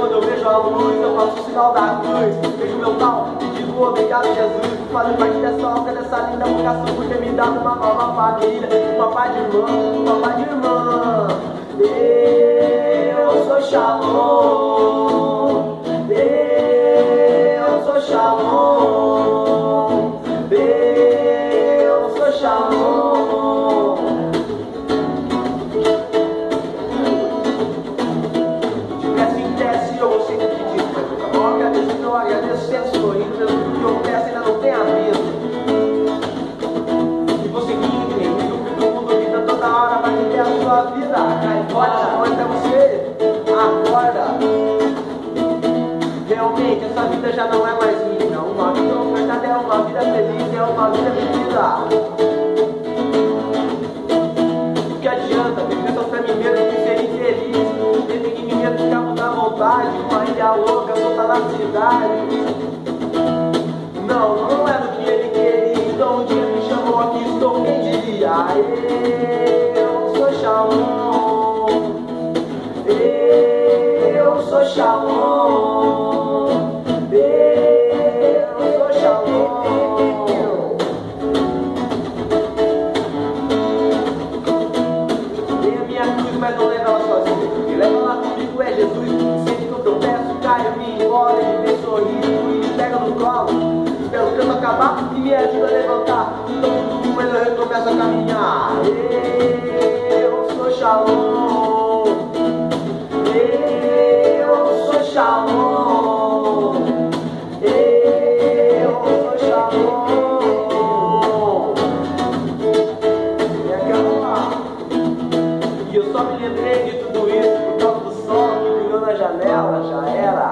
quando eu vejo a luz, eu faço o sinal da cruz. Vejo meu tal e digo obrigado, Jesus, por fazer parte dessa obra, dessa linda vocação, por ter me dado uma nova família, uma paz de irmã, uma paz de irmã. Eu sou Shalom, eu sou Shalom, eu sou Shalom. Desce em desce, eu vou sempre pedir, mas nunca vou agradecer, eu agradeço sempre sorrindo, mesmo que eu peço ainda não tenha medo. E você que inimigo do mundo, vida toda hora vai viver a sua vida. Cai fora, até você acorda. Realmente essa vida já não é mais minha. Uma vida ofertada é uma vida feliz, é uma vida vivida. O que adianta viver só pra mim mesmo e ser infeliz? Desde que me ficava na vontade, uma ilha louca, solta na cidade. Não, não era o que ele queria. Então um dia me chamou aqui, estou quem diria. Eu sou Shalom, eu sou Shalom, eu sou Shalom. Tem a minha cruz, mas não leva ela sozinha. Quem leva lá comigo é Jesus. Sempre que eu tropeço, caio, me enrola, ele vem sorrindo e me pega no colo. Espero o canto acabar e me ajuda a levantar. Então tudo mas eu recomeço a caminhar. Eu sou Shalom, eu sou Shalom, eu sou Shalom. E aquela lá. E eu só me lembrei de tudo isso por causa do sol que brilhou na janela. Já era.